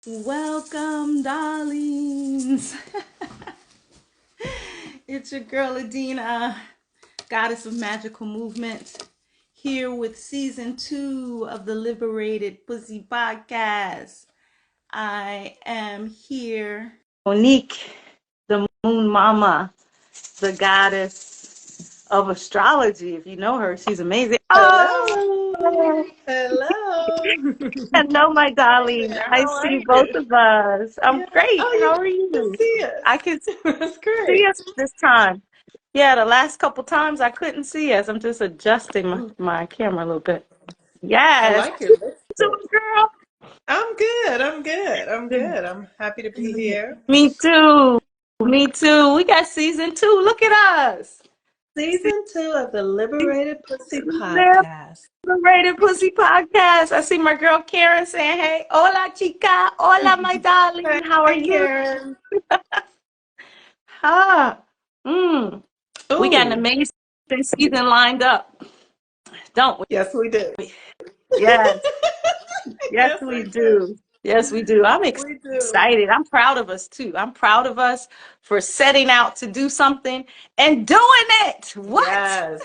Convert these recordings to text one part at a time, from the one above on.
Welcome, darlings. It's your girl Adina, goddess of magical movement, here with season 2 of the Liberated Pussy podcast. I am here. Monique, the moon mama, the goddess of astrology. If you know her, she's amazing. Hello. Hello. Hello, my darling. I How are see both you? of us. I'm Yeah. great. Oh, How you are can you? see us. I can That's see great. us this time. Yeah, the last couple times I couldn't see us. I'm just adjusting my camera a little bit. I Yes. like How your you lipstick. doing, girl? I'm good. I'm good. I'm good. I'm happy to be here. Me too. Me too. We got season 2. Look at us. Season 2 of the Liberated Pussy Season podcast. Liberated Pussy Podcast. I see my girl Karen saying, hey, hola, chica. Hola, my darling. How are Hi, you? Karen. Ah, mm. We got an Ooh, amazing season lined up, don't we? yes, we do. Yes, yes, Yes, we we do. do. Yes, we do. I'm We do. excited. I'm proud of us too. I'm proud of us for setting out to do something and doing it. What? Yes.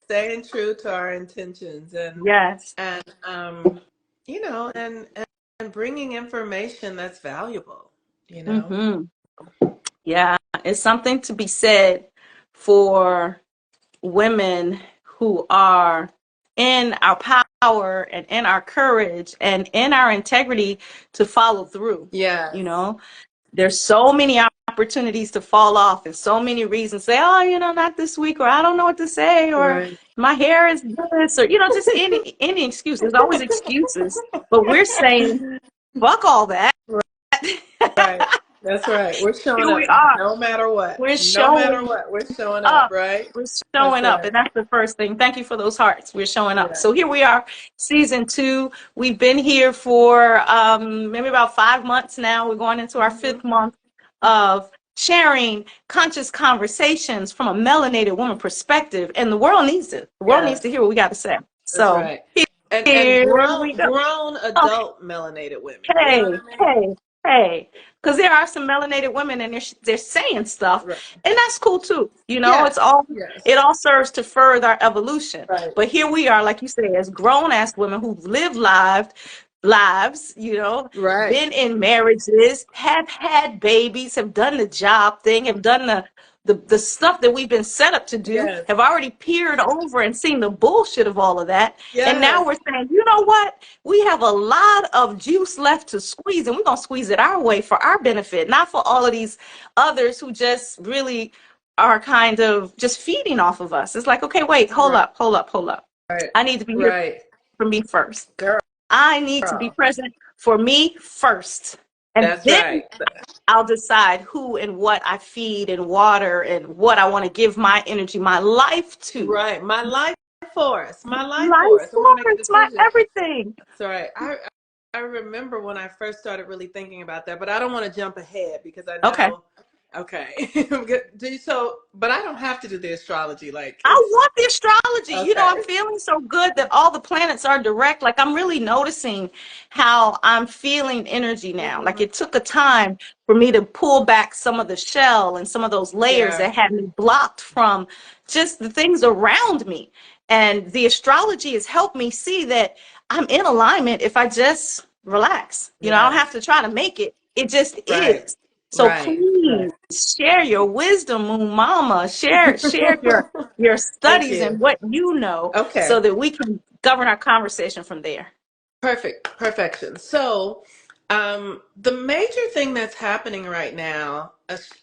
Staying true to our intentions Yes. and and bringing information that's valuable, you know. Mm-hmm. Yeah, it's something to be said for women who are in our power and in our courage and in our integrity to follow through. You Yes. know, there's so many opportunities to fall off and so many reasons say, oh, not this week, or I don't know what to say, or Right. my hair is this, or just any excuse. There's always excuses, but we're saying fuck all that. Right. That's right. We're showing Here we up are. no matter what. We're No matter showing what, we're showing up, up. right? We're That's showing up, right. and that's the first thing. Thank you for those hearts. We're showing up. Yeah. So here we are, season 2. We've been here for maybe about 5 months now. We're going into our Hmm. 5th month of sharing conscious conversations from a melanated woman perspective, and the world needs it. The world needs to Yes. hear what we got to say. That's So right. And here we grown go. grown Oh, adult melanated women. You know what hey, I mean? hey, hey. Because there are some melanated women and they're saying stuff, Right. and that's cool too. Yes. It Yes. all serves to further our evolution. Right. But here we are, like you say, as grown ass women who've lived lives, Right. been in marriages, have had babies, have done the job thing, have done the stuff that we've been set up to do, Yes. have already peered over and seen the bullshit of all of that. And now Yes. we're saying, you know what? We have a lot of juice left to squeeze, and we're going to squeeze it our way for our benefit, not for all of these others who just really are kind of just feeding off of us. It's like, okay, wait, hold Right. up, hold up, hold up. I need to be here Right. for me first. Girl. I need to be present for me first. And That's then right. I'll decide who and what I feed and water and what I want to give my energy, my life to. Right. My life force. My life Life force. I want to make a force, my decision. everything. That's right. I remember when I first started really thinking about that, but I don't want to jump ahead because I Okay. know. Okay. So, but I don't have to do the astrology. Like I it's want the astrology. I'm okay. feeling so good that all the planets are direct. Like I'm really noticing how I'm feeling energy now. Like Hmm. it took a time for me to pull back some of the shell and some of those layers Yeah. that had me blocked from just the things around me. And the astrology has helped me see that I'm in alignment if I just relax. I don't have Yes. to try to make it. It just Right. is. So Right. please Right. share your wisdom, Moon Mama. Share your Thank studies and you. what you know so Okay. that we can govern our conversation from there. Perfect. Perfection. So, the major thing that's happening right now,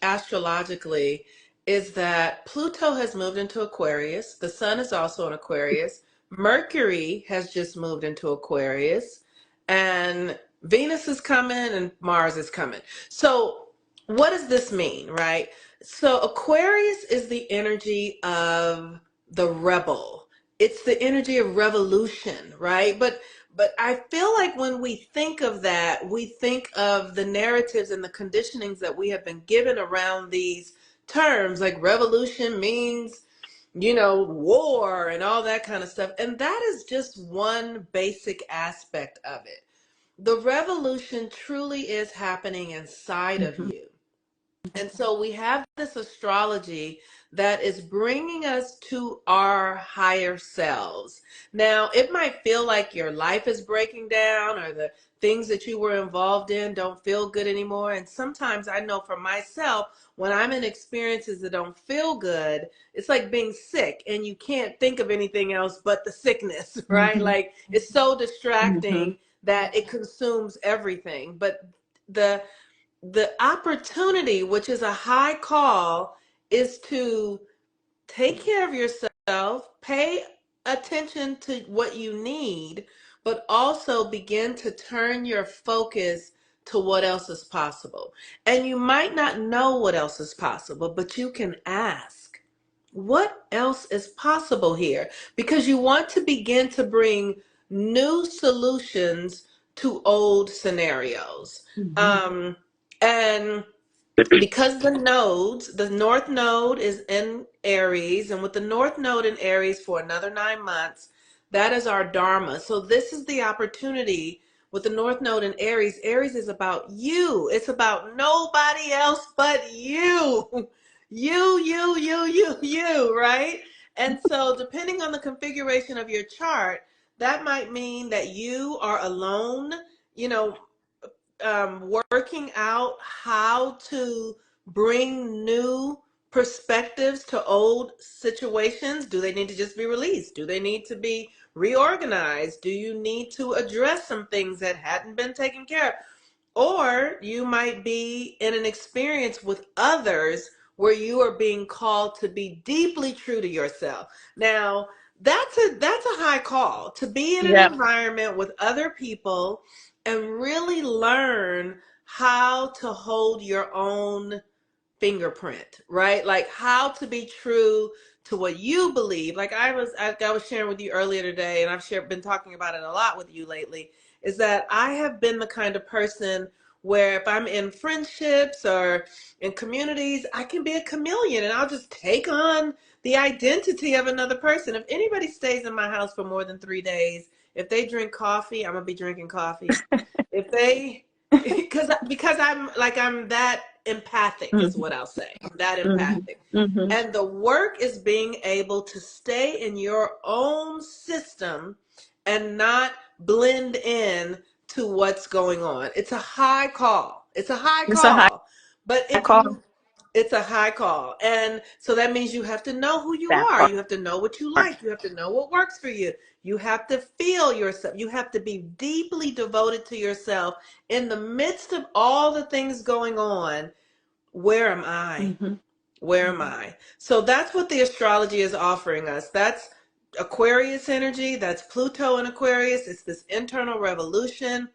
astrologically, is that Pluto has moved into Aquarius. The sun is also in Aquarius. Mercury has just moved into Aquarius. And Venus is coming and Mars is coming. So, what does this mean, right? So, Aquarius is the energy of the rebel. It's the energy of revolution, right? But I feel like when we think of that, we think of the narratives and the conditionings that we have been given around these terms, like revolution means, war and all that kind of stuff. And that is just one basic aspect of it. the revolution truly is happening inside of Mhm. you. And so we have this astrology that is bringing us to our higher selves. Now, it might feel like your life is breaking down or the things that you were involved in don't feel good anymore. And sometimes I know for myself, when I'm in experiences that don't feel good, it's like being sick and you can't think of anything else but the sickness, right? Mhm. Like it's so Mhm. distracting that it consumes everything. But the the opportunity, which is a high call, is to take care of yourself, pay attention to what you need, but also begin to turn your focus to what else is possible. And you might not know what else is possible, but you can ask, what else is possible here? Because you want to begin to bring new solutions to old scenarios. Mhm. Um, and because the north node is in Aries, and with the north node in Aries for another 9 months, that is our Dharma. So this is the opportunity with the north node in Aries. Aries is about you. It's about nobody else but you. You, right? And so depending on the configuration of your chart, that might mean that you are alone, you know, working out how to bring new perspectives to old situations. Do they need to just be released? Do they need to be reorganized? Do you need to address some things that hadn't been taken care of? Or you might be in an experience with others where you are being called to be deeply true to yourself. Now, that's a high call to be in an Yeah. environment with other people and really learn how to hold your own fingerprint, right? Like how to be true to what you believe. Like I was sharing with you earlier today, and been talking about it a lot with you lately, is that I have been the kind of person where if I'm in friendships or in communities, I can be a chameleon and I'll just take on the identity of another person. If anybody stays in my house for more than 3 days, if they drink coffee, I'm gonna be drinking coffee. If they because I'm that empathic is Mhm. what I'll say. I'm that Mhm. empathic. Mhm. And the work is being able to stay in your own system and not blend in to what's going on. It's a high call. It's a high It's a high call. But if call. you it's a high call. And so that means you have to know who you That are. part. You have to know what you like. You have to know what works for you. You have to feel yourself. You have to be deeply devoted to yourself in the midst of all the things going on. Where am I? Mhm. Where am I? So that's what the astrology is offering us. That's Aquarius energy. That's Pluto in Aquarius. It's this internal revolution.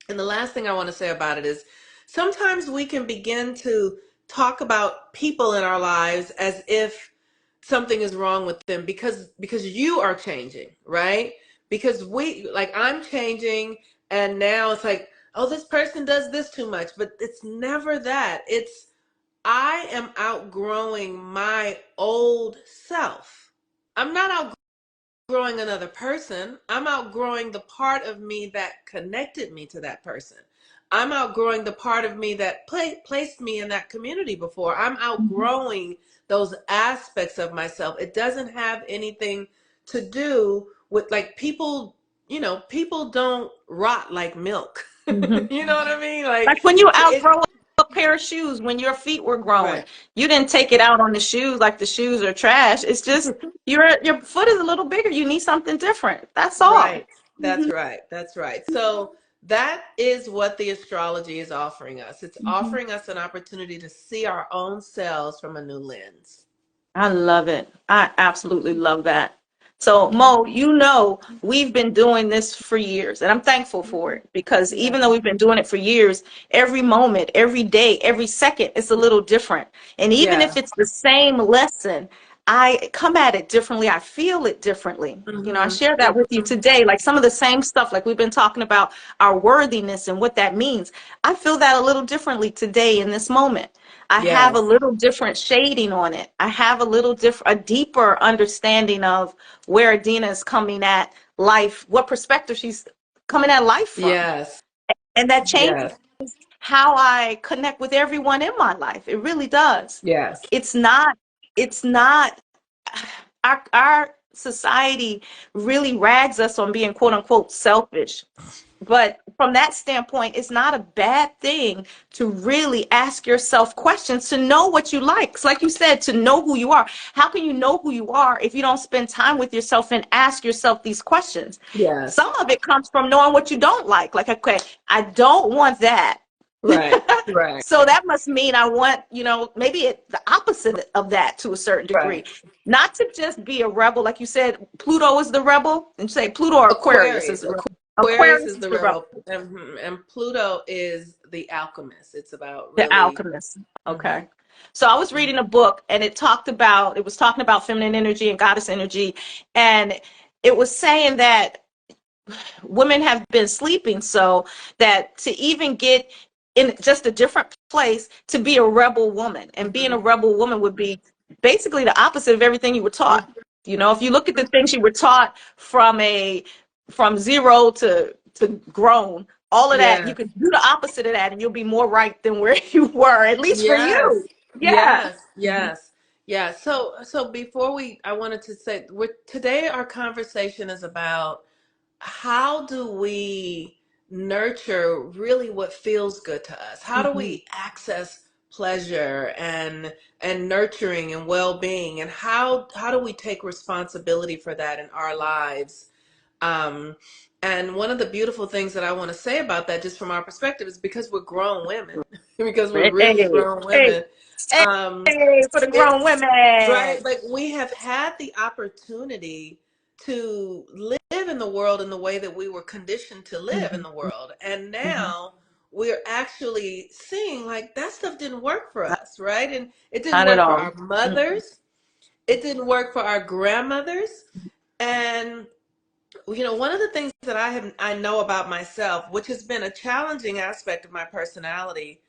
And the last thing I want to say about it is sometimes we can begin to talk about people in our lives as if something is wrong with them because you are changing, right? Because I'm changing, and now it's like, oh, this person does this too much, but it's never that. It's I am outgrowing my old self. I'm not outgrowing another person. I'm outgrowing the part of me that connected me to that person. I'm outgrowing the part of me that placed me in that community before. I'm Mhm. outgrowing those aspects of myself. It doesn't have anything to do with like people, people don't rot like milk. Mhm. You know what I mean? Like Like when you it, outgrow a pair of shoes when your feet were growing, right. you didn't take it out on the shoes like the shoes are trash. It's just your foot is a little bigger. You need something different. That's all. Right. That's right. That's right. So that is what the astrology is offering us. It's Mhm. offering us an opportunity to see our own selves from a new lens. I love it. I absolutely love that. So, Mo, we've been doing this for years, and I'm thankful for Mhm. it because Yeah. even though we've been doing it for years, every moment, every day, every second, it's a little different. And even if Yeah. it's the same lesson, I come at it differently. I feel it differently. I Hmm. share that with you today, like some of the same stuff, like we've been talking about our worthiness and what that means. I feel that a little differently today in this moment. I have a Yes. little different shading on it. I have a deeper understanding of where Adina is coming at life, what perspective she's coming at life from. Yes. And that changes Yes. how I connect with everyone in my life. It really does. Yes. It's not, it's not, our society really rags us on being quote unquote selfish. But from that standpoint, it's not a bad thing to really ask yourself questions to know what you like. It's like you said, to know who you are. How can you know who you are if you don't spend time with yourself and ask yourself these questions? Yes. Some of it comes from knowing what you don't like. Like, okay, I don't want that. Right. Right. So that must mean I want, maybe the opposite of that to a certain degree. Right. Not to just be a rebel, like you said, Pluto is the rebel, and you say Pluto or Aquarius is Aquarius. the rebel. Aquarius Aquarius is is the the rebel, rebel, and Pluto is the alchemist. It's about the really. alchemist. Hmm. Okay. So I was reading a book and it was talking about feminine energy and goddess energy. And it was saying that women have been sleeping so that to even get in just a different place to be a rebel woman, and being a Hmm. rebel woman would be basically the opposite of everything you were taught. If you look at the things you were taught from zero to grown, all of that, you Yes. could do the opposite of that and you'll be more right than where you were, at least for Yes. you. Yeah. Yes. Yes. Yeah. So before I wanted to say, today our conversation is about how do we nurture really what feels good to us? How do Hmm. we access pleasure and nurturing and well-being, and how do we take responsibility for that in our lives? Um, and one of the beautiful things that I want to say about that, just from our perspective, is because we're grown women, because we're Hey, really grown hey, women. hey, Um, hey, for the grown it's right. women. Like, we have had the opportunity to live in the world in the way that we were conditioned to live in Hmm. the world. And Hmm. now we're actually seeing like that stuff didn't work for us, right? And it didn't Not at work for all. our Mm-mm. mothers. It didn't work for our grandmothers. And one of the things that I know about myself, which has been a challenging aspect of my personality,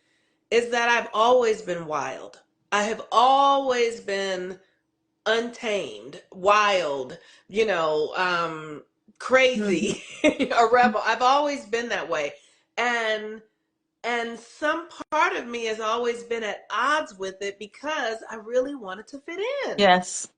is that I've always been wild. I have always been untamed, wild, Mhm. crazy, a rebel. I've always been that way. And some part of me has always been at odds with it because I really wanted to fit in. Yes.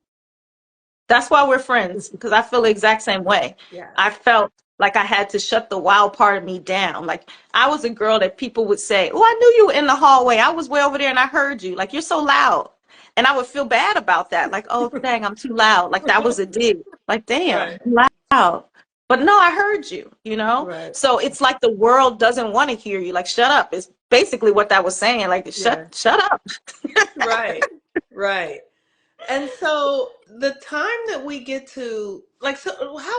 That's why we're friends, because I feel the exact same way. I Yes. felt like I had to shut the wild part of me down. Like, I was a girl that people would say, "Oh, I knew you were in the hallway. I was way over there and I heard you. Like, you're so loud." And I would feel bad about that. Like, oh, dang, I'm too loud. Like, that was a dig. Like, damn, Right. I'm loud. But no, I heard you. Right. So it's like the world doesn't want to hear you. Like, shut up. It's basically what that was saying. Like, Yeah. shut up. Right. Right. And so the time that we get to, like, so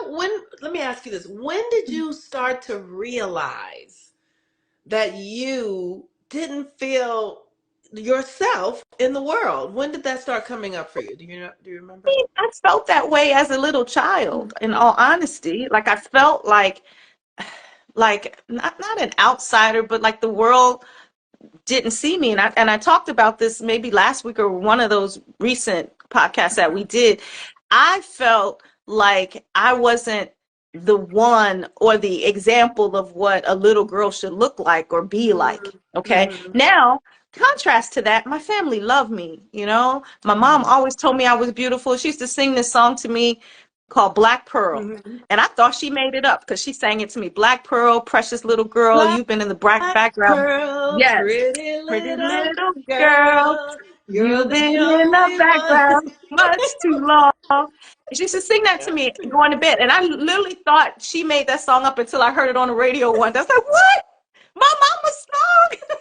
when, let me ask you this. When did you start to realize that you didn't feel yourself in the world? When did that start coming up for you? Do you remember? I felt that way as a little child, in all honesty. Like, I felt like not an outsider, but like the world didn't see me. And I talked about this maybe last week or one of those recent podcasts that we did. I felt like I wasn't the one or the example of what a little girl should look like or be like. Okay. Mm-hmm. Now, contrast to that, my family loved me. My mom Mm-hmm. always told me I was beautiful. She used to sing this song to me called Black Pearl. Mm-hmm. And I thought she made it up because she sang it to me. Black Pearl, precious little girl, Black you've been in the background. pearl, Yes, pretty pretty little little girl, girl, you're you've the been in the only one. background much too long. She used to sing that to Yeah. me going to bed. And I literally thought she made that song up until I heard it on the radio once. I was like, what? My mama's song?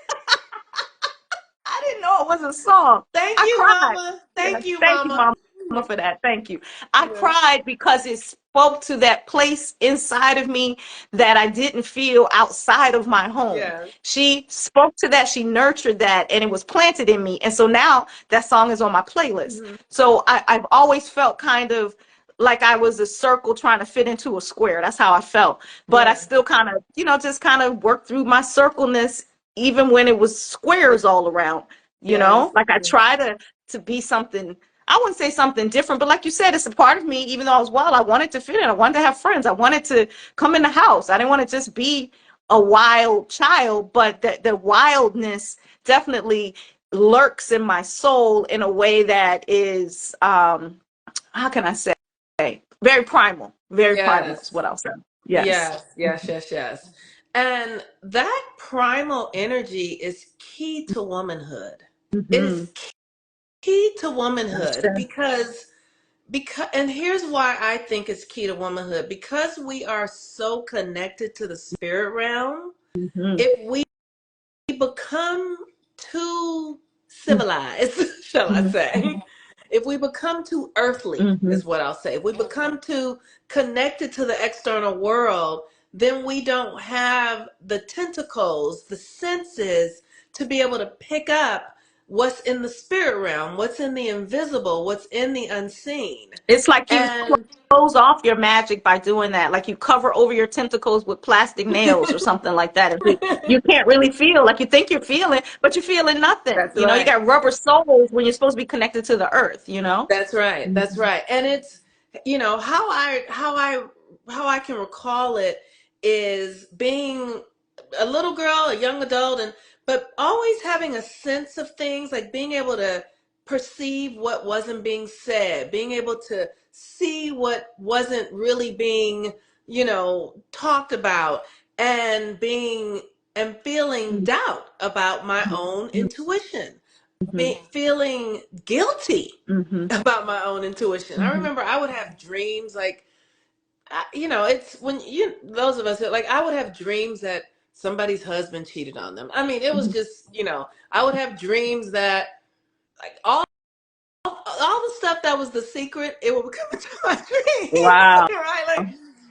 I didn't know it was a song. Thank I you, cried. Mama. Yes, Thank you, thank you, Mama. Mama, for that. Thank you. I Yeah. cried because it spoke to that place inside of me that I didn't feel outside of my home. Yeah. She spoke to that, she nurtured that, and it was planted in me. And so now that song is on my playlist. Hmm. So I've always felt kind of like I was a circle trying to fit into a square. That's how I felt. But I Yeah. still kind of, just kind of worked through my circleness even when it was squares all around. Yes. Like I try to be something. I wouldn't say something different, but like you said, it's a part of me. Even though I was wild, I wanted to fit in. I wanted to have friends. I wanted to come in the house. I didn't want to just be a wild child, but the wildness definitely lurks in my soul in a way that is, how can I say, very primal. Very primal is Yes. what I'll say. Yes. Yes, yes, yes, yes. And that primal energy is key to womanhood. It Mm-hmm. is key to That's womanhood it. because and here's why I think it's key to womanhood, because we are so connected to the spirit realm. Mm-hmm. If we become too civilized, shall I say, if we become too earthly, Mm-hmm. is what I'll say, if we become too connected to the external world, then we don't have the tentacles, the senses to be able to pick up what's in the spirit realm, what's in the invisible, what's in the unseen. It's like you And close off your magic by doing that. Like you cover over your tentacles with plastic nails or something like that. And you can't really feel like you think you're feeling, but you're feeling nothing. that's You right. got rubber soles when you're supposed to be connected to the earth. That's right. That's Mhm. right. And it's, how I can recall it is being a little girl, a young adult, and but always having a sense of things, like being able to perceive what wasn't being said, being able to see what wasn't really being, talked about, and being and feeling doubt about my own intuition, Mhm. feeling guilty Mhm. about my own intuition. I Mhm. remember I would have dreams like, it's when those of us like, I would have dreams that somebody's husband cheated on them. I mean, it was Mhm. just, I would have dreams that like all the stuff that was the secret, it would come into my dreams, Wow. right? Like,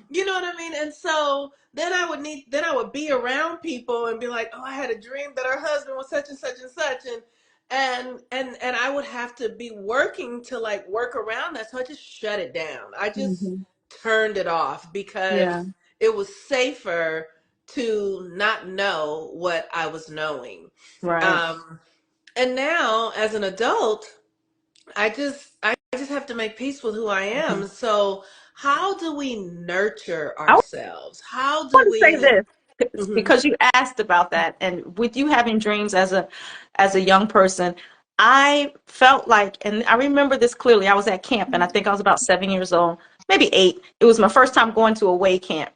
you know what I mean? And so then I would be around people and be like, oh, I had a dream that our husband was such and such and such, and I would have to be working to like work around that. So I just shut it down. I just Mhm. turned it off Yeah. because it was safer to not know what I was knowing. Right. Um, and now as an adult, I just have to make peace with who I Mhm. am. So how do we nurture I ourselves? How do want to say we this Mhm. because you asked about that, and with you having dreams as a young person, I felt like, and I remember this clearly. I was at camp, and I think I was about 7 years old, maybe 8. It was my first time going to a way camp,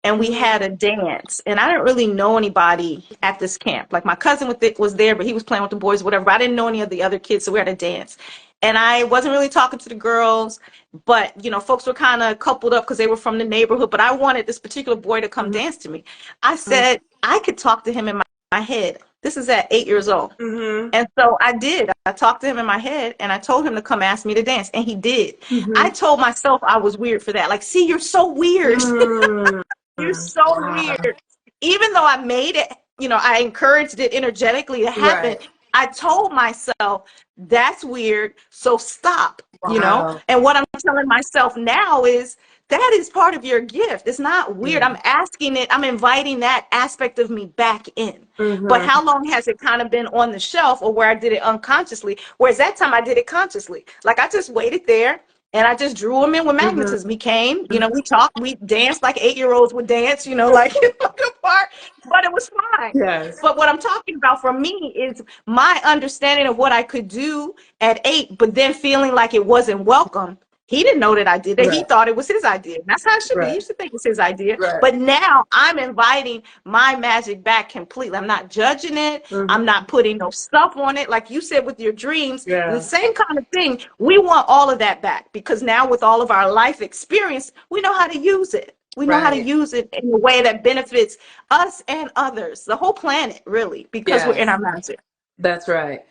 and we Mhm. had a dance, and I didn't really know anybody at this camp. Like my cousin was there, but he was playing with the boys, whatever. But I didn't know any of the other kids, so we had a dance, and I wasn't really talking to the girls. But folks were kind of coupled up because they were from the neighborhood. But I wanted this particular boy to come Mhm. dance to me. I said I could talk to him in my head. This is at 8 years old. Mhm. And so I did. I talked to him in my head and I told him to come ask me to dance. And he did. I Mhm. told myself I was weird for that. Like, see, you're so weird. Mm. You're so Wow. weird. Even though I made it, I encouraged it energetically to happen. Right. I told myself, that's weird. So stop. Wow. And what I'm telling myself now is that is part of your gift. It's not weird. Yeah. I'm inviting that aspect of me back in. But Mhm. how long has it kind of been on the shelf or where I did it unconsciously? Whereas that time I did it consciously. Like I just waited there and I just drew him in with Mhm. magnetism. He came, we talked, we danced like 8-year-olds would dance, like apart, but it was fine. Yes. But what I'm talking about for me is my understanding of what I could do at 8, but then feeling like it wasn't welcome. He didn't know that I did that. He Right. thought it was his idea. That's how it should be. Right. You should think it's his idea. Right. But now I'm inviting my magic back completely. I'm not judging it. I'm Mhm. not putting no stuff on it. Like you said with your dreams, the Yeah. same kind of thing. We want all of that back because now with all of our life experience, we know how to use it. We know how to Right. use it in a way that benefits us and others, the whole planet, really, because we're in Yes. our magic. That's right.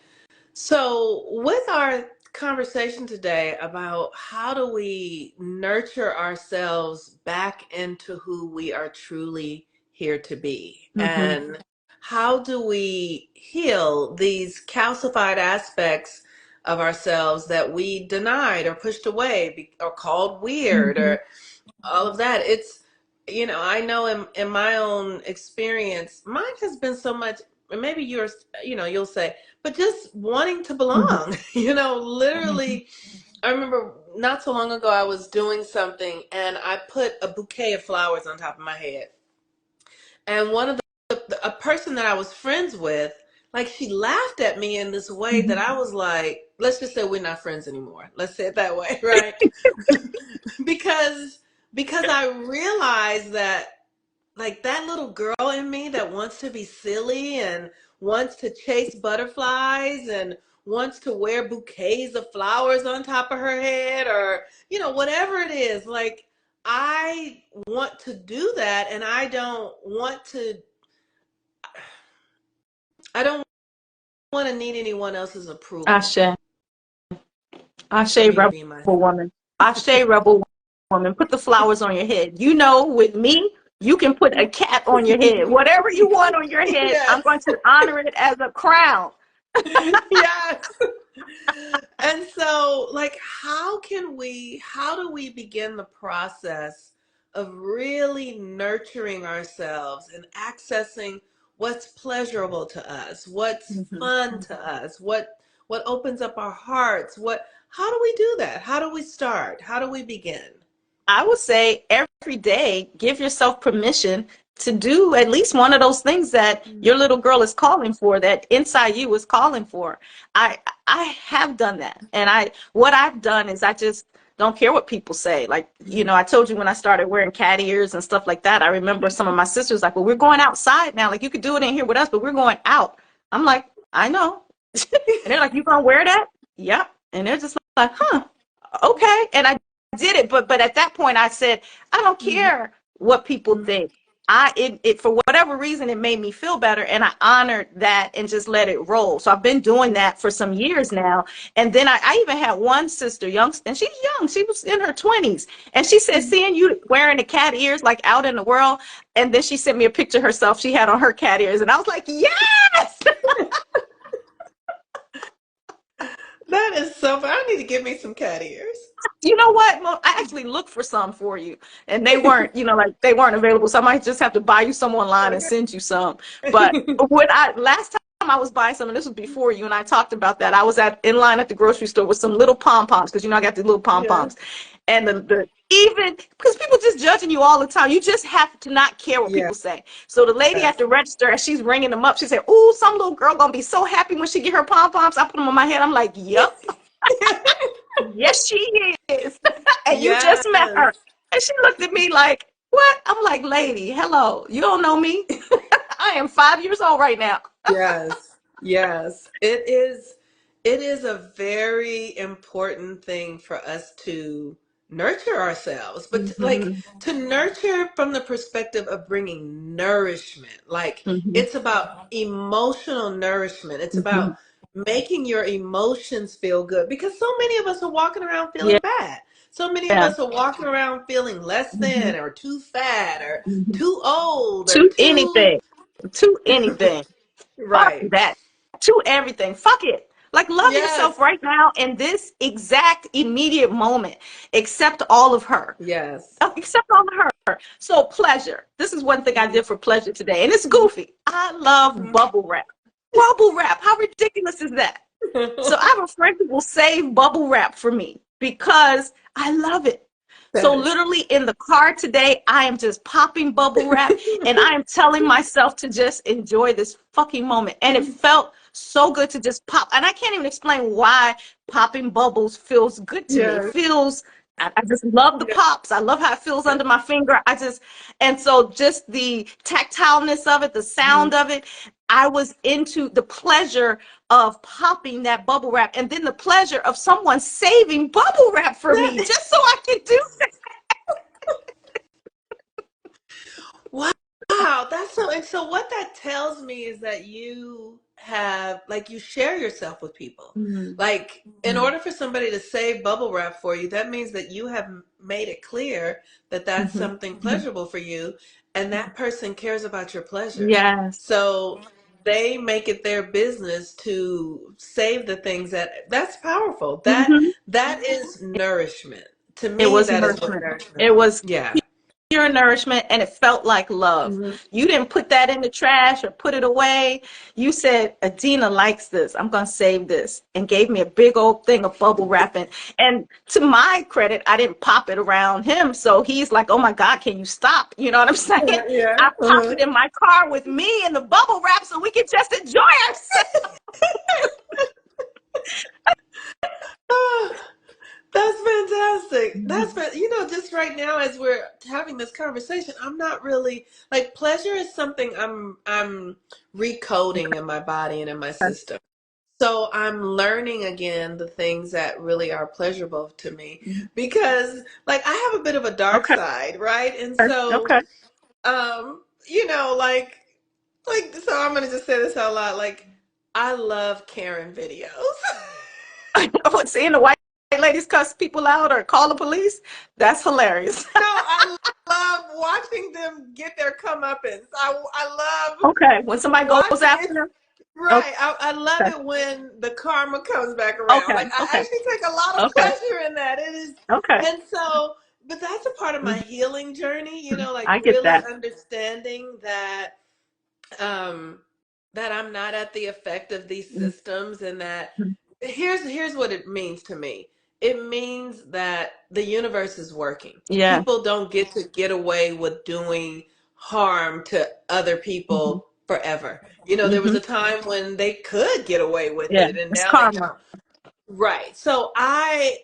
So, with our conversation today about how do we nurture ourselves back into who we are truly here to be, Mm-hmm. and how do we heal these calcified aspects of ourselves that we denied or pushed away or called weird Mm-hmm. or all of that. I know in my own experience, mine has been so much, and maybe yours, you'll say, but just wanting to Mm-hmm. belong, literally. I remember not so long ago, I was doing something and I put a bouquet of flowers on top of my head. And one of a person that I was friends with, like she laughed at me in this way that I was like, let's just say we're not friends anymore. Let's say it that way, right? because I realized that like that little girl in me that wants to be silly and wants to chase butterflies and wants to wear bouquets of flowers on top of her head, or whatever it is, like I want to do that, and I don't want to need anyone else's approval Ashe. for Ashe, me to rebel be myself. woman. Ashe, rebel woman. Put the flowers on your head. You know, with me, you can put a cap on your head. Whatever you want on your head, I'm Yes. going to honor it as a crown. Yes. And so, like, how do we begin the process of really nurturing ourselves and accessing what's pleasurable to us, what's Mhm. fun to us, what opens up our hearts? How do we do that? How do we start? How do we begin? I would say every day, give yourself permission to do at least one of those things that your little girl is calling for, that inside you is calling for. I I have done that. And what I've done is I just don't care what people say. Like, I told you when I started wearing cat ears and stuff like that, I remember some of my sisters like, well, we're going outside now. Like, you could do it in here with us, but we're going out. I'm like, I know. And they're like, you gonna wear that? Yep. And they're just like, huh, okay. And I did it, but at that point I said, I don't care what people think. It for whatever reason it made me feel better, and I honored that and just let it roll. So I've been doing that for some years now. And then I even had one sister, young, and she's young, she was in her 20s, and she said, seeing you wearing the cat ears like out in the world, and then she sent me a picture of herself she had on her cat ears, and I was like, yes. That is so fun. I need to give me some cat ears. You know what? Well, I actually looked for some for you, and they weren't, like they weren't available. So I might just have to buy you some online and send you some. But when I last time I was buying some, and this was before you and I talked about that, I was in line at the grocery store with some little pom poms, because I got the little pom Yes. poms, and the even because people just judging you all the time, you just have to not care what Yes. people say. So the lady at the register, as she's ringing them up, she said, "Ooh, some little girl gonna be so happy when she get her pom poms." I put them on my head. I'm like, "Yep." Yes, she is. And you just met Yes. her. And she looked at me like, what? I'm like, lady, hello. You don't know me. I am 5 years old right now. Yes, yes. It is a very important thing for us to nurture ourselves, but like Mm-hmm. to nurture from the perspective of bringing nourishment. Like Mm-hmm. it's about emotional nourishment. It's Mm-hmm. about making your emotions feel good, because so many of us are walking around Yeah. feeling bad. So many of us are walking around feeling less Mm-hmm. than or too fat or Mm-hmm. too old or To too anything. To anything. Fuck right. that. To everything. Fuck it. Like, love Yes. yourself right now in this exact immediate moment. Accept all of her. Yes. Except on her. So pleasure. This is one thing I Mhm. did for pleasure today, and it's goofy. I love bubble wrap. Bubble wrap. How ridiculous is that? So I have a friend who will save bubble wrap for me because I love it. So That is. literally in the car today, I am just popping bubble wrap, and I am telling myself to just enjoy this fucking moment. And it felt so good to just pop. And I can't even explain why popping bubbles feels good to me. It Yes. feels, I just love the Yes. pops. I love how it feels under my finger. And so just the tactileness of it, the Mhm. sound of it, I was into the pleasure of popping that bubble wrap, and then the pleasure of someone saving bubble wrap for me That- just so I could do that. Wow, that's so. And so, what that tells me is that you have, like, you share yourself with people. Mm-hmm. Like, in order for somebody to save bubble wrap for you, that means that you have made it clear that that's Mm-hmm. something pleasurable for you, and that person cares about your pleasure. Yes. So they make it their business to save the things that's powerful. That Mm-hmm. that is nourishment. To It me, was that is what nourishment. nourishment It is. was Yeah. pure nourishment, and it felt like love. Mhm. You didn't put that in the trash or put it away. You said, Adina likes this. I'm going to save this, and gave me a big old thing of bubble wrapping. And to my credit, I didn't pop it around him. So he's like, oh my God, can you stop? You know what I'm saying? Yeah. I popped it in my car with me and the bubble wrap so we could just enjoy ourselves. Oh, that's fantastic. Mhm. Just right now as we're having this conversation, I'm not really like pleasure is something I'm recoding in my body and in my system. So I'm learning again the things that really are pleasurable to me because like I have a bit of a dark Okay. side, right? And Okay. so Okay. so I'm gonna just say this out loud. Like I love Karen videos. Seeing the white ladies cuss people out or call the police, that's hilarious. No, I love watching them get their comeuppance. I love Okay. When somebody goes watching it. after them. Right. I love Okay. it when the karma comes back around. Okay. Like I Okay. actually take a lot of Okay. pleasure in that. It is, Okay. and so, but that's a part of my Mhm. healing journey, like I get really that. understanding um that I'm not at the effect of these Mhm. systems and that here's what it means to me. It means that the universe is working. Yeah. People don't get away with doing harm to other Hmm. people forever. There was Hmm. a time when they could get away with Yeah. it and It's now they karma. don't. Right. So I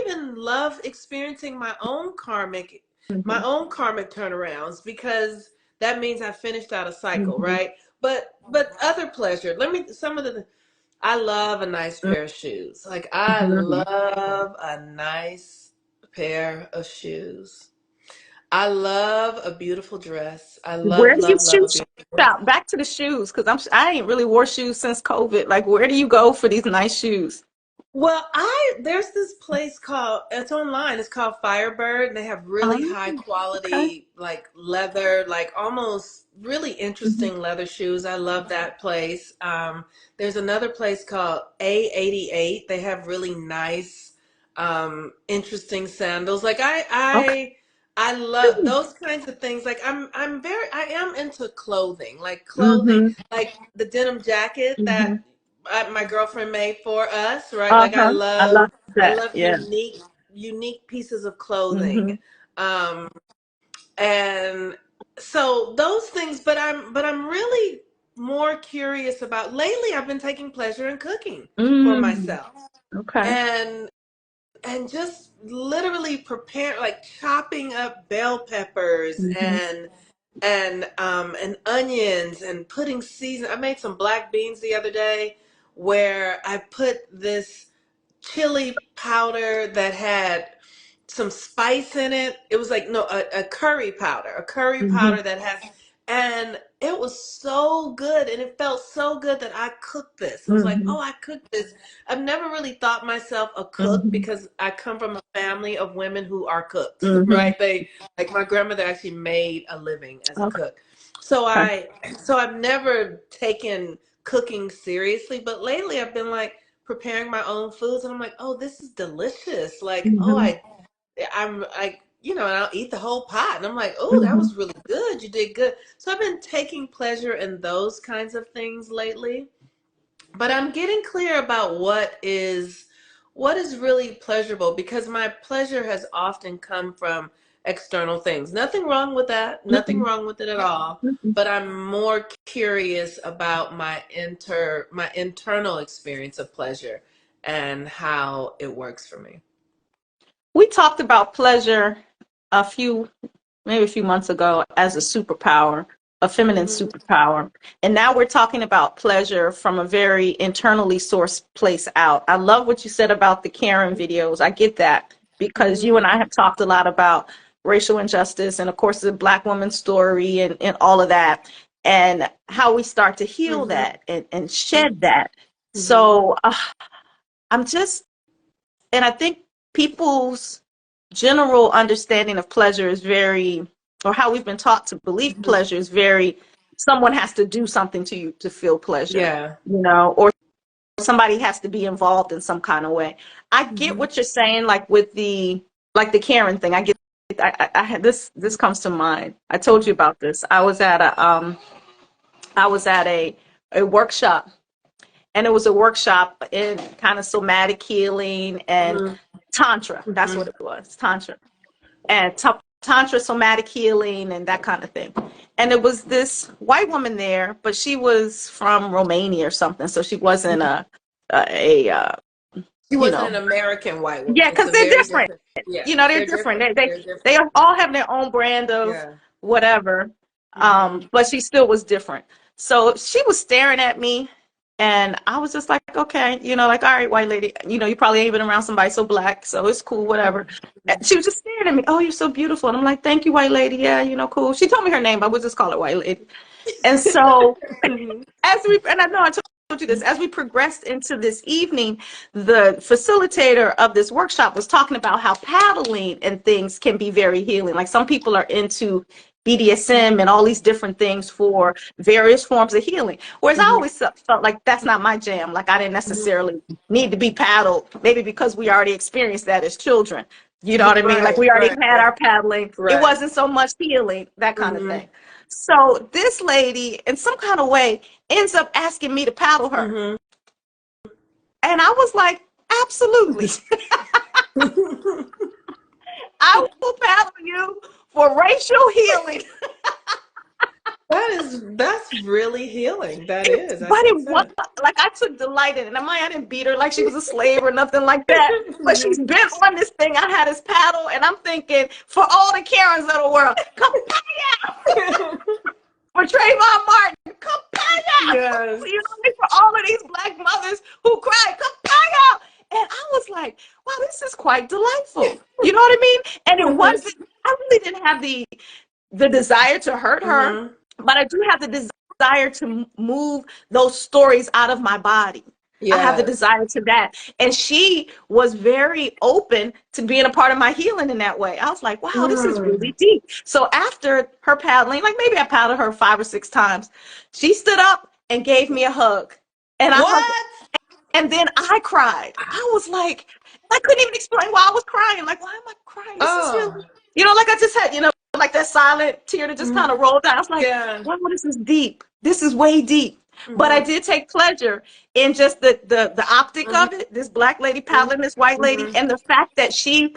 even love experiencing my Hmm. own karmic turnarounds because that means I finished out a cycle, Hmm. right? But other pleasure. Let me some of the I love a nice pair of shoes. Like I Hmm. love a nice pair of shoes. I love a beautiful dress. I Where love, do you love, love a shoes beautiful dress. shop? Back to the shoes, because I ain't really wore shoes since COVID. Like, where do you go for these nice shoes? Well, I there's this place called it's online. It's called Firebird, and they have really Oh, high okay. quality like leather, like almost really Hmm. interesting leather shoes. I love that place. There's another place called A88. They have really nice, interesting sandals. Like Okay. I love those kinds of things. Like I am into clothing, Hmm. like the denim jacket that Hmm. my girlfriend made for us, right? Like Uh-huh. I love I that. love Yeah. unique pieces of clothing. Hmm. Um, and so those things, but I'm really more curious about lately I've been taking pleasure in cooking for Mm. myself. Okay. And just literally prepare like chopping up bell peppers Hmm. and onions and putting season. I made some black beans the other day where I put this chili powder that had some spice in it. It was like no a curry Hmm. powder that has, and it was so good, and it felt so good that I cooked this. It was like, Hmm. oh, I cooked this. I've never really thought myself a cook Hmm. because I come from a family of women who are cooks, Hmm. right? They like my grandmother actually made a living as a Okay. cook. So I've never taken cooking seriously, but lately I've been like preparing my own foods and I'm like, oh, this is delicious. Like, oh, Hmm. I'm like, and I'll eat the whole pot. And I'm like, oh, that Hmm. was really good. You did good. So I've been taking pleasure in those kinds of things lately. But I'm getting clear about what is really pleasurable because my pleasure has often come from external things. Nothing wrong with that. Nothing Hmm. wrong with it at all. Hmm. But I'm more curious about my internal experience of pleasure and how it works for me. We talked about pleasure a few, maybe a few months ago as a superpower, a feminine Hmm. superpower. And now we're talking about pleasure from a very internally sourced place out. I love what you said about the Karen videos. I get that because Hmm. you and I have talked a lot about racial injustice and, of course, the Black woman's story and all of that, and how we start to heal Hmm. that and shed that. Hmm. So I'm just, and I think people's general understanding of pleasure is very, or how we've been taught to believe Hmm. pleasure is very, someone has to do something to you to feel pleasure, Yeah. or somebody has to be involved in some kind of way. I get Hmm. what you're saying, like with the Karen thing. I get I had this comes to mind. I told you about this. I was at a workshop, and it was a workshop in kind of somatic healing and Mm-hmm. tantra. That's what it was, tantra. And tantra, somatic healing, and that kind of thing. And it was this white woman there, but she was from Romania or something, so she wasn't a She you wasn't know. an American white woman. Yeah, It's because a they're very different. different. Yeah, You know, they're they're different. different. They They're they different. all have their own brand of Yeah. whatever. Mm-hmm. But she still was different. So she was staring at me, and I was just like, okay, like, all right, white lady, you probably ain't been around somebody so black, so it's cool, whatever. And she was just staring at me. Oh, you're so beautiful. And I'm like, thank you, white lady. Yeah, cool. She told me her name, but we'll just call her white lady. And so Mm-hmm. and I know I told you this, as we progressed into this evening, the facilitator of this workshop was talking about how paddling and things can be very healing. Like, some people are into BDSM and all these different things for various forms of healing. Whereas I Mm-hmm. always felt like that's not my jam. Like, I didn't necessarily need to be paddled, maybe because we already experienced that as children. You know what I mean? Like, Right, we already right, had our paddling. It right. wasn't so much healing, that kind of Mm-hmm. thing. So this lady, in some kind of way, ends up asking me to paddle her. Mm-hmm. And I was like, absolutely. I will paddle you for racial healing. That's really healing. That is. That's But it was insane. like, I took delight in it. I didn't beat her like she was a slave or nothing like that. But she's Mhm. been on this thing. I had this paddle, and I'm thinking, for all the Karens of the world, come for Trayvon Martin, Kapaya! Yes. For all of these black mothers who cried, Kapaya! And I was like, wow, this is quite delightful. You know what I mean? And it wasn't, I really didn't have the desire to hurt her, Mm-hmm. but I do have the desire to move those stories out of my body. I have the Yes. desire to that. And she was very open to being a part of my healing in that way. I was like, wow, this is Mm. really deep. So after her paddling, like, maybe I paddled her 5 or 6 times, she stood up and gave me a hug. And I hugged, What? and then I cried. I was like, I couldn't even explain why I was crying. Like, why am I crying? This is really, Oh. like, I just had, like that silent tear that just kind Mhm. of rolled down. I was like, Yeah. wow, this is deep. This is way deep. But I Mm-hmm. did take pleasure in just the optic of it. This black lady paddling this white lady, Mm-hmm. and the fact that she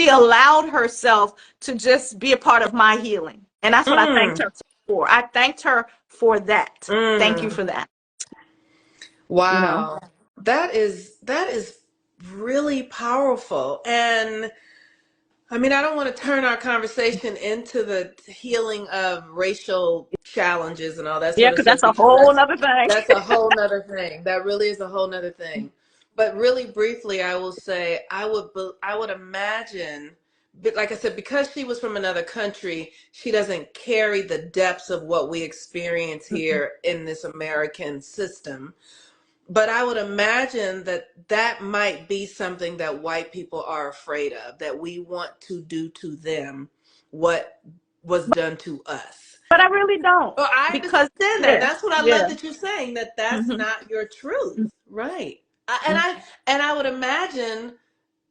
allowed herself to just be a part of my healing. And that's what I thanked Mm. her for. I thanked her for that. Thank you Mm. for that. You know. Wow. That is really powerful. And I mean, I don't want to turn our conversation into the healing of racial challenges and all that Yeah, sort of because stuff that's a because whole that's nother thing. that's a whole nother thing. That really is a whole nother thing. But really briefly, I will say I would imagine, but like I said, because she was from another country, she doesn't carry the depths of what we experience here in this American system. But I would imagine that that might be something that white people are afraid of, that we want to do to them what was done to us. But I really don't, Well, I because understand that. yeah, That's what I love yeah, that you're saying, that that's hmm not your truth. Right. I, and hmm I and I would imagine,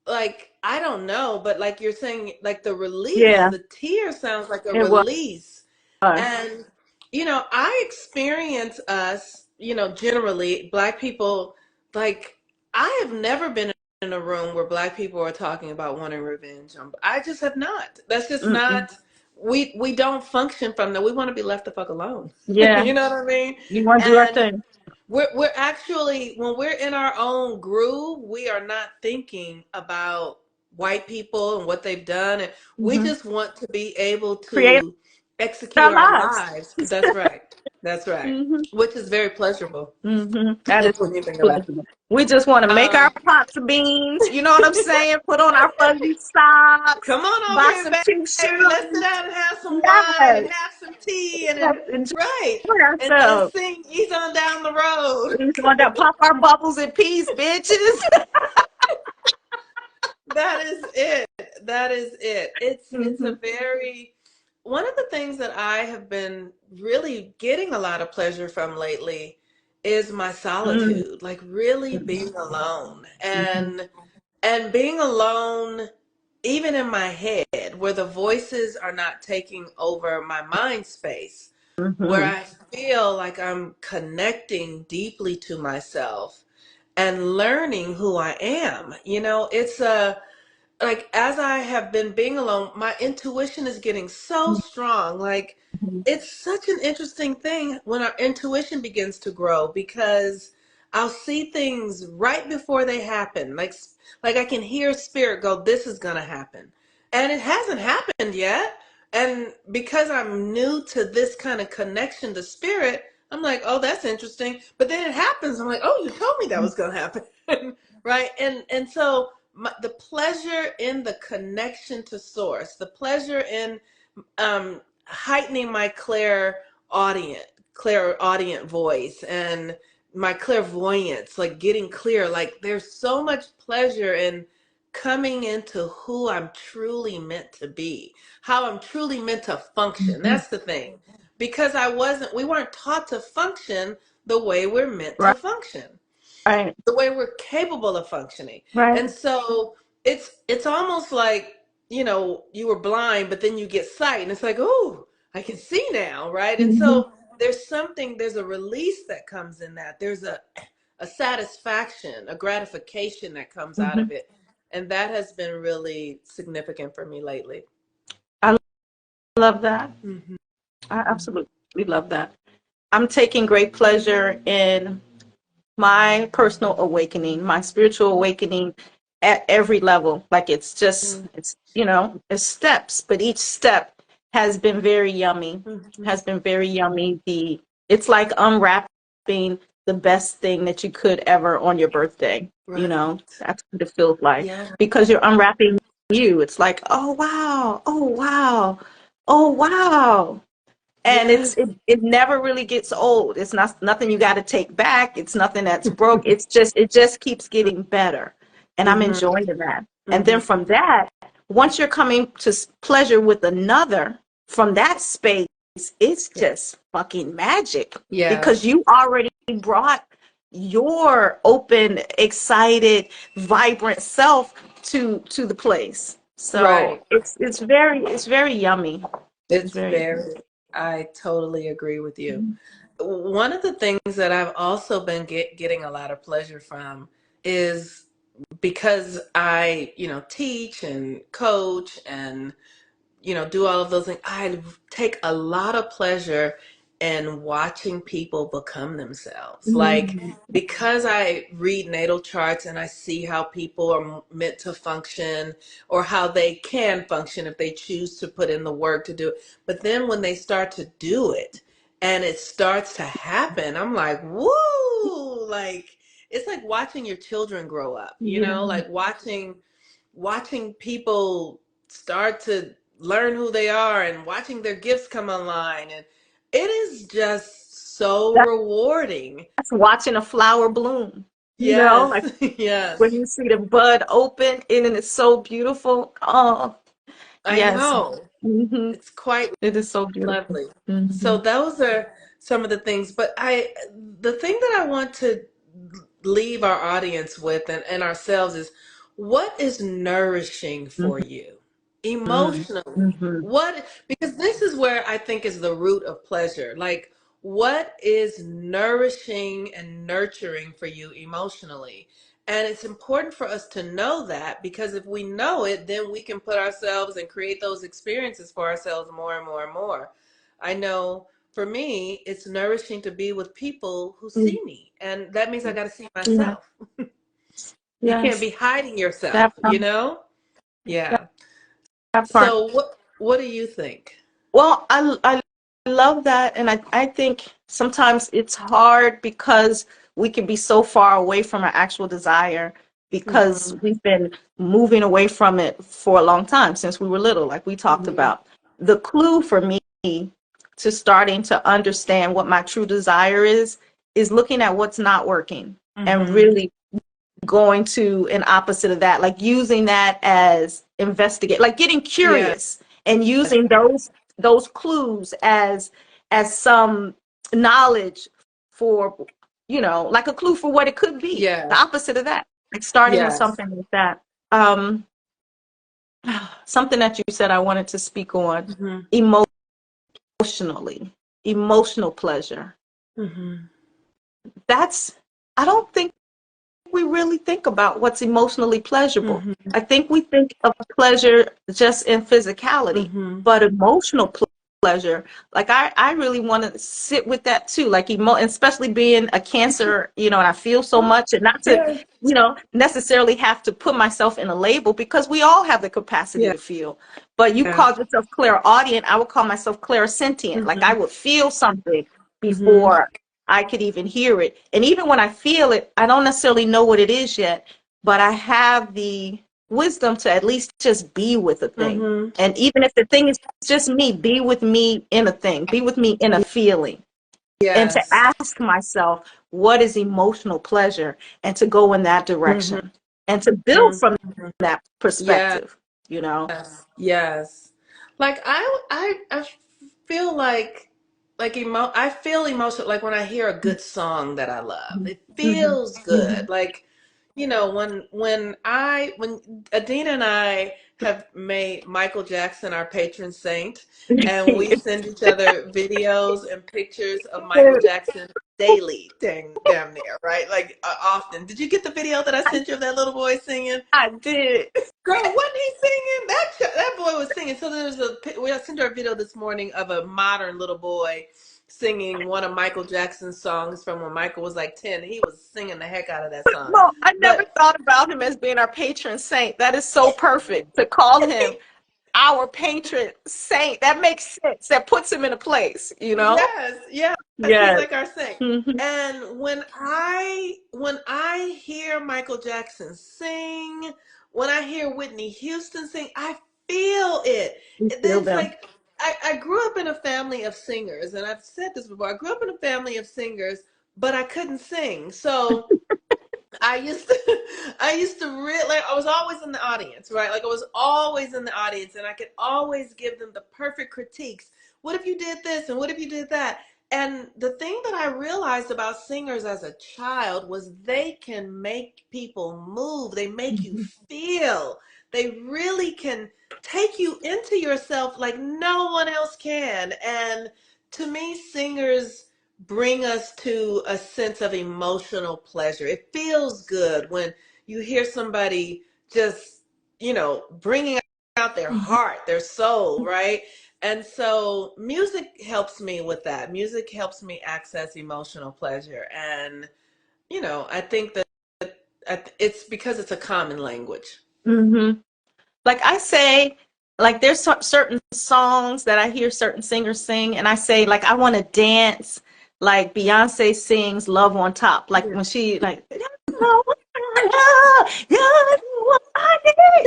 like, I don't know, but like you're saying, like the release, yeah, the tear sounds like a it was. release. And I experience us, generally black people, like, I have never been in a room where black people are talking about wanting revenge. I just have not. That's just Mm-mm. not, we don't function from that. We want to be left the fuck alone. Yeah, You know what I mean? you want to do our And thing. we're actually, when we're in our own groove, we are not thinking about white people and what they've done, and we Hmm. just want to be able Create to execute our our lives. lives. That's right. That's right. Hmm. Which is very pleasurable That is when you think about it. pleasurable. We just want to make our Um, pots of beans. You know what I'm saying? Put on our fuzzy socks, Come on over buy here, some cute baby. Let's sit shoes. down and have some wine Yes, and have some tea and let's enjoy right, and ourselves. sing Ease on Down the Road. We just want to pop our bubbles in peace, bitches. That is it. That is it. It's a Hmm. very, one of the things that I have been really getting a lot of pleasure from lately is my Hmm. solitude, like really being alone Hmm. and being alone even in my head, where the voices are not taking over my mind space, where Mm-hmm. I feel like I'm connecting deeply to myself and learning who I am. It's a like as I have been being alone, my intuition is getting so strong. Like it's such an interesting thing when our intuition begins to grow because I'll see things right before they happen. Like I can hear spirit go, this is gonna happen. And it hasn't happened yet. And because I'm new to this kind of connection to spirit, I'm like, oh, that's interesting. But then it happens. I'm like, oh, you told me that was gonna happen. Right. And so the pleasure in the connection to source, the pleasure in heightening my clairaudient voice and my clairvoyance, like getting clear. Like there's so much pleasure in coming into who I'm truly meant to be, how I'm truly meant to function. Mm-hmm. That's the thing. Because we weren't taught to function the way we're meant to Right. function, Right. the way we're capable of functioning. Right. And so it's almost like, you were blind, but then you get sight and it's like, oh, I can see now, right? And Mm-hmm. so there's a release that comes in that. There's a satisfaction, a gratification that comes out Mm-hmm. of it. And that has been really significant for me lately. I love that. Hmm. I absolutely love that. I'm taking great pleasure in my personal awakening, my spiritual awakening at every level. Like it's steps, but each step has been very yummy, Hmm. has been very yummy. It's like unwrapping the best thing that you could ever on your birthday. Right. That's what it feels like Yeah. because you're unwrapping you. It's like, oh wow, oh wow, oh wow, and Yes. it never really gets old. It's not nothing you got to take back. It's nothing that's broke. It just keeps getting better, and I'm Hmm. enjoying that. And then Hmm. from that, once you're coming to pleasure with another from that space, it's just fucking magic because Yes. you already brought your open, excited, vibrant self to the place. So Right. it's very yummy. It's It's very very, I totally agree with you. One of the things that I've also been getting a lot of pleasure from is because I, teach and coach and do all of those things. I take a lot of pleasure in watching people become themselves. Like, Mhm. because I read natal charts and I see how people are meant to function or how they can function if they choose to put in the work to do it. But then when they start to do it and it starts to happen, I'm like, woo! Like, it's like watching your children grow up, Yeah, like watching people start to learn who they are and watching their gifts come online, and it is just so rewarding. that's watching a flower bloom. Yes. Like when Yes, you see the bud open and then it's so beautiful. Oh, I yes. know. hmm It's quite It is so beautiful. lovely. Hmm So those are some of the things, but the thing that I want to leave our audience with and ourselves is, what is nourishing for you emotionally? hmm Because this is where I think is the root of pleasure. Like, what is nourishing and nurturing for you emotionally? And it's important for us to know that, because if we know it, then we can put ourselves and create those experiences for ourselves more and more and more. I know for me, it's nourishing to be with people who see me. And that means I got to see Yeah. myself. You can't Yes. be hiding That yourself, part. Yeah. That part. So what do you think? Well, I love that, and I think sometimes it's hard because we can be so far away from our actual desire because Hmm. we've been moving away from it for a long time since we were little, like we talked Hmm. about. The clue for me to starting to understand what my true desire is looking at what's not working and Hmm. really going to an opposite of that, like using that as investigate, like getting Yeah. curious and using those clues as some knowledge for, like a clue for what it could be, the Yes. opposite of that, like starting with Yes. something like that. um something that you said I wanted to speak on, Mm-hmm. emotionally, emotional pleasure. Mm-hmm. That's, I don't think we really think about what's emotionally pleasurable. Mm-hmm. I think we think of pleasure just in physicality, Mm-hmm. but emotional pleasure, like I really want to sit with that too, like especially being a cancer, and I feel so much, and not to, Yeah. necessarily have to put myself in a label because we all have the capacity Yeah. to feel. But you Yeah. called yourself clairaudient. I would call myself clairsentient. Like I Mm-hmm. would feel something Mm-hmm. before I could even hear it. And even when I feel it, I don't necessarily know what it is yet, but I have the wisdom to at least just be with a thing. Mm-hmm. And even if the thing is just me, be with me in a thing, be with me in a feeling, and to Yes. ask myself, what is emotional pleasure? And to go in that Mm-hmm. direction and to build from Mm-hmm. that Yeah. perspective, you know? Yes, yes. Like I feel I feel emotional like when I hear a good song that I love. It Hmm. feels Hmm. good. Like, when Adina and I have made Michael Jackson our patron saint, and we send each other videos and pictures of Michael Jackson daily, damn near, right? Like, often. Did you get the video that I sent you of that little boy singing? I did. Girl, wasn't he singing? That boy was singing. So we sent her a video this morning of a modern little boy singing one of Michael Jackson's songs from when Michael was like 10. He was singing the heck out of that song. No, I never But thought about him as being our patron saint. That is so perfect to call him our patron saint. That makes sense. That puts him in a place, you know? yes, yes, he's Yes. like our saint. Hmm. And when I hear Michael Jackson sing, when I hear Whitney Houston sing, I feel it. You feel It's them. like I grew up in a family of singers, and I've said this before. I grew up in a family of singers, but I couldn't sing. So I was always in the audience, right? Like I was always in the audience and I could always give them the perfect critiques. What if you did this and what if you did that? And the thing that I realized about singers as a child was they can make people move. They make you Mhm. feel. They really can take you into yourself like no one else can. And to me, singers bring us to a sense of emotional pleasure. It feels good when you hear somebody just, bringing out their heart, their soul, right? And so music helps me with that. Music helps me access emotional pleasure. And, I think that it's because it's a common language. Hmm. Like I say, like there's certain songs that I hear certain singers sing, and I say, like, I want to dance like Beyonce sings "Love on Top," like Yeah. when she like,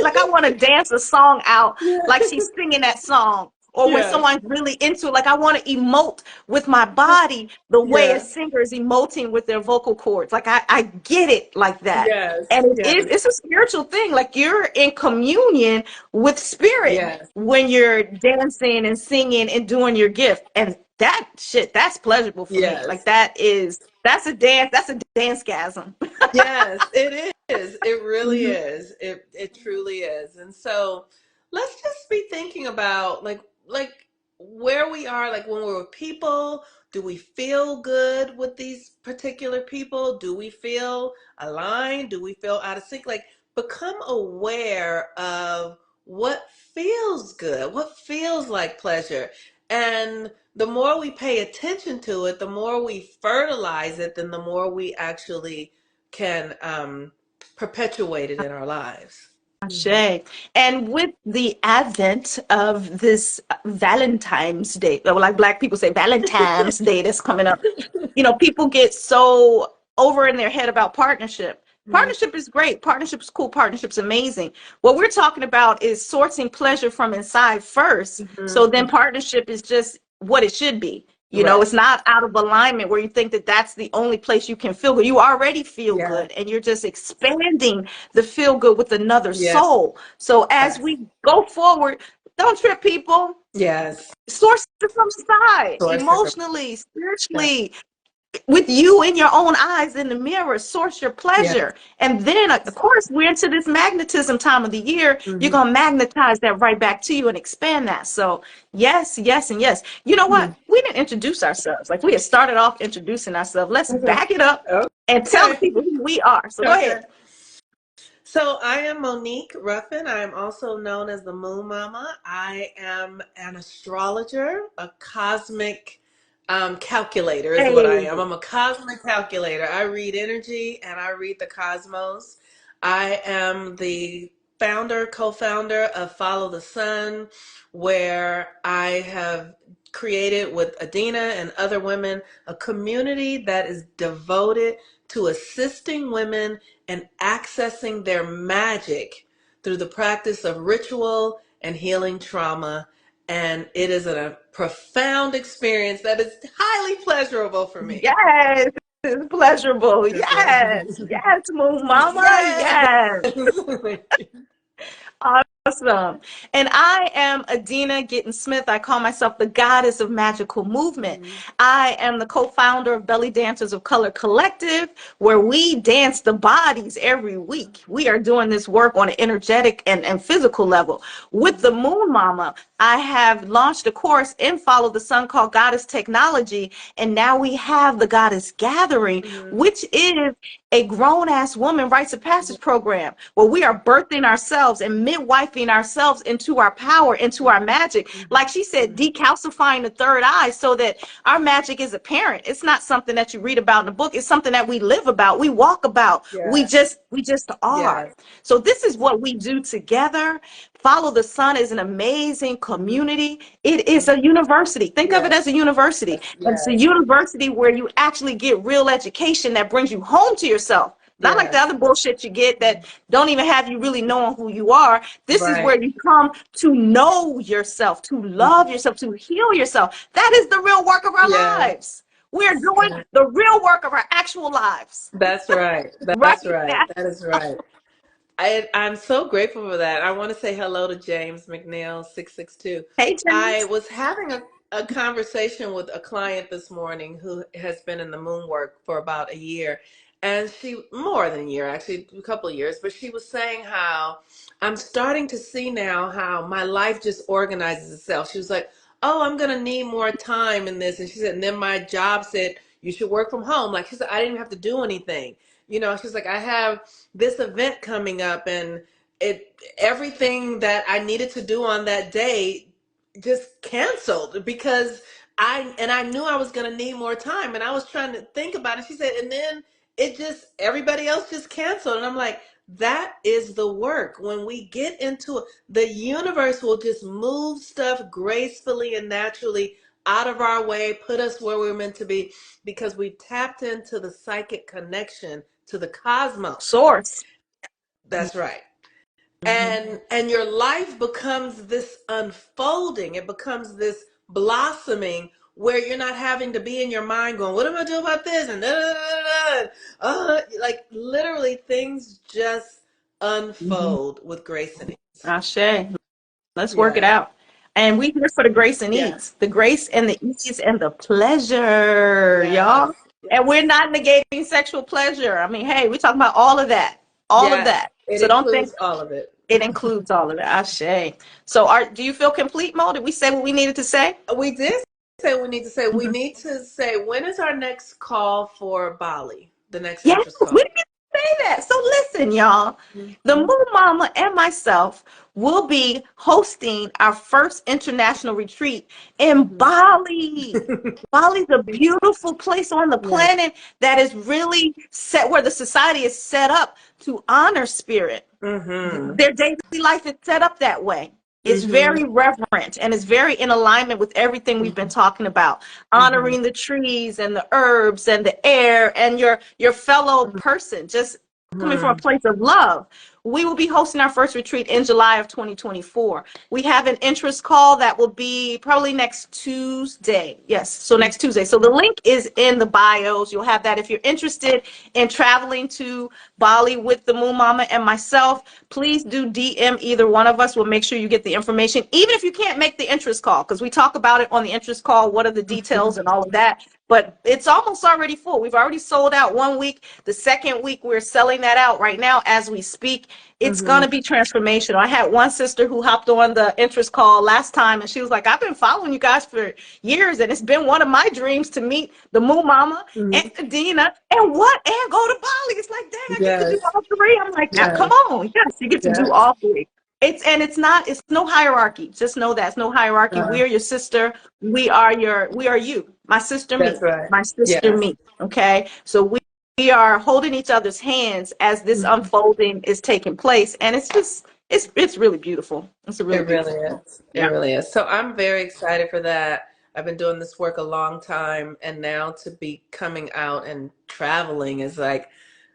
like I want to dance a song out Yeah. like she's singing that song. Or when Yes. someone's really into it, like I want to emote with my body the way a Yeah. singer is emoting with their vocal cords. Like I get it like that. Yes. And Yes. it's a spiritual thing. Like you're in communion with spirit Yes. when you're dancing and singing and doing your gift. And that shit, that's pleasurable for me. Like Yes. that's a dance gasm. Yes, it is. It really Hmm. is. It truly is. And so let's just be thinking about like where we are, like when we're with people, do we feel good with these particular people? Do we feel aligned? Do we feel out of sync? Like become aware of what feels good, what feels like pleasure. And the more we pay attention to it, the more we fertilize it, then the more we actually can perpetuate it in our lives. Mhm. Shay. And with the advent of this Valentine's Day, well, like Black people say Valentine's Day that's coming up, people get so over in their head about partnership. Mhm. Partnership is great. Partnership is cool. Partnership's amazing. What we're talking about is sourcing pleasure from inside first. So Mhm. then partnership is just what it should be. Right. It's not out of alignment where you think that that's the only place you can feel good. You already feel Yeah. good and you're just expanding the feel good with another Yeah. soul. So as we go forward, don't trip people. Yes. Source it from inside, Source it from emotionally, yeah. spiritually, with you in your own eyes in the mirror, source your Yeah. pleasure. And then, of course, we're into this magnetism time of the year. You're Hmm. going to magnetize that right back to you and expand that. So, yes, yes, and yes. You know what? We didn't introduce ourselves. Like we had started off introducing ourselves. Let's Okay. back it up and tell the Okay. people who we are. So, go Okay. ahead. So I am Monique Ruffin. I am also known as the Moon Mama. I am an astrologer, a cosmic calculator is what I Hey, am. I'm a cosmic calculator. I read energy and I read the cosmos. I am the founder, co-founder of Follow the Sun, where I have created with Adina and other women a community that is devoted to assisting women and accessing their magic through the practice of ritual and healing trauma. And it is a profound experience that is highly pleasurable for me. yes, it's pleasurable. That's right. Yes, yes, Moon Mama. Yes. Yes. Awesome. And I am Adina Gittin Smith. I call myself the goddess of magical movement. Mhm. I am the co-founder of Belly Dancers of Color Collective, where we dance the bodies every week. We are doing this work on an energetic and physical level. With the Moon Mama, I have launched a course in Follow the Sun called Goddess Technology. And now we have the Goddess Gathering, Mhm. which is a grown-ass woman rites of passage program where we are birthing ourselves and midwifing ourselves into our power, into our magic. Like she said, decalcifying the third eye so that our magic is apparent. It's not something that you read about in a book. It's something that we live about, we walk about, Yeah. we just are. Yes. So this is what we do together. Follow the Sun is an amazing Mhm. community. It is a university. Think of it Yes. as a university. And it's a Yes. university where you actually get real education that brings you home to yourself. Not like the Yes. other bullshit you get that don't even have you really knowing who you are. This is Right. where you come to know yourself, to love yourself, to heal yourself. That is the real work of our Yes. lives. We're doing the real work of our actual lives. That's right. Right That's right. now. That is right. I'm so grateful for that. I want to say hello to James McNeil, 662. Hey, I James. was having a conversation with a client this morning who has been in the moon work for about a year. And she, more than a year, actually, a couple of years, but she was saying how I'm starting to see now how my life just organizes itself. She was like, oh, I'm going to need more time in this. And she said, and then my job said, you should work from home. Like she said, I didn't have to do anything. You know, she's like, I have this event coming up and everything that I needed to do on that day just canceled because I knew I was going to need more time and I was trying to think about it. She said, and then it just everybody else just canceled and I'm like, that is the work. When we get into it, the universe will just move stuff gracefully and naturally out of our way, put us where we're meant to be because we tapped into the psychic connection to the cosmos. Source. That's right. Mhm. And your life becomes this unfolding. It becomes this blossoming where you're not having to be in your mind going, what am I doing about this? And da, da, da, da, like literally things just Mhm. unfold with grace and ease. Ashe. Let's work it Yes. out. And we here for the grace and Yes. ease, the grace and the ease and the pleasure, Yes. y'all. And we're Yes. not negating sexual pleasure. I mean, hey, we're talking about all of that, all of Yes. that. It So don't think includes all of it. it includes all of it. Ashe. So, do you feel complete, Mo? Did we say what we needed to say? We did say we Mhm. need to say when is our next call for Bali? The next Yes, interest call. we didn't say that. So listen, y'all. The Mhm. Moon Mama and myself will be hosting our first international retreat in Mhm. Bali. Bali's a beautiful place on the Yes. planet that is really set where the society is set up to honor spirit. Mhm. Their daily life is set up that way. It's Mhm. very reverent and it's very in alignment with everything we've been Mhm. talking about, Mhm. honoring the trees and the herbs and the air and your fellow person, just coming from a Mhm. place of love. We will be hosting our first retreat in July of 2024. We have an interest call that will be probably next Tuesday. Yes, so next Tuesday. So the link is in the bios. You'll have that if you're interested in traveling to Bali with the Moon Mama and myself. Please do DM either one of us. We'll make sure you get the information, even if you can't make the interest call, because we talk about it on the interest call. What are the details and all of that? but it's almost already full. We've already sold out 1 week. The second week, we're selling that out right now as we speak. It's going Hmm. to be transformational. I had one sister who hopped on the interest call last time, and she was like, I've been following you guys for years, and it's been one of my dreams to meet the Moo Mama and Hmm. Adina and go to Bali. It's like, dang, I get to do Yes. all three. I'm like, "Ah, come Yes. on. Yes, you get to do Yes. all three. It's no hierarchy. Just know that it's no hierarchy. Uh, We are your sister. We are you. My sister, that's me. right. My sister, Yes. me. Okay. So we are holding each other's hands as this Mhm. unfolding is taking place. And it's really beautiful. It's a really It really beautiful thing. is. It Yeah. really is. So I'm very excited for that. I've been doing this work a long time, and now to be coming out and traveling is like,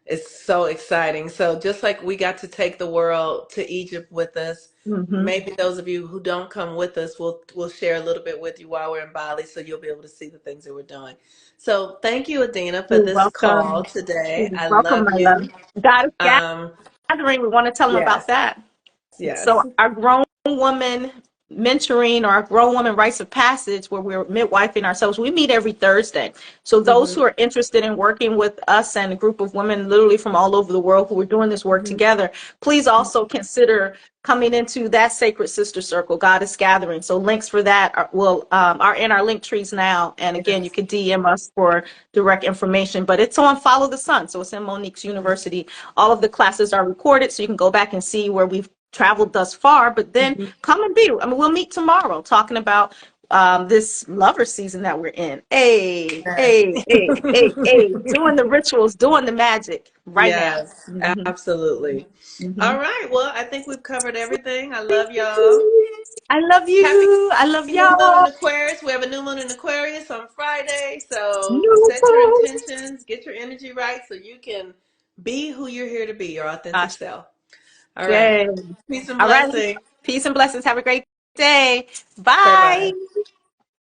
it's so exciting. So just like we got to take the world to Egypt with us, Mm-hmm. maybe those of you who don't come with us, we'll share a little bit with you while we're in Bali, so you'll be able to see the things that we're doing. So thank you, Adina, for You're this call welcome. today. You're I welcome, love my love. you. God is Um, gathering. We want to tell them about yes, that. yes. So our grown woman mentoring or our grown woman rites of passage where we're midwifing ourselves, we meet every Thursday. So those Hmm. who are interested in working with us and a group of women literally from all over the world who are doing this work Hmm. together, please also consider coming into that sacred sister circle. God is gathering. So links for that are in our link trees now. And again, you Yes. can DM us for direct information, but it's on Follow the Sun. So it's in Monique's University. All of the classes are recorded, so you can go back and see where we've traveled thus far, but then Mhm. come and be. I mean, we'll meet tomorrow talking about this lover season that we're in. Yes. Doing the rituals, doing the magic right now. Yes, Mm-hmm. absolutely. Mm-hmm. All right. Well, I think we've covered everything. I love y'all. I love Happy you. I love new moon in y'all. Aquarius. We have a new moon in Aquarius on Friday. So New set your moon. intentions, get your energy right so you can be who you're here to be, your authentic Gosh, self. All right. dang. Peace and All right. blessing. Peace and blessings. Have a great day. Bye bye. Bye.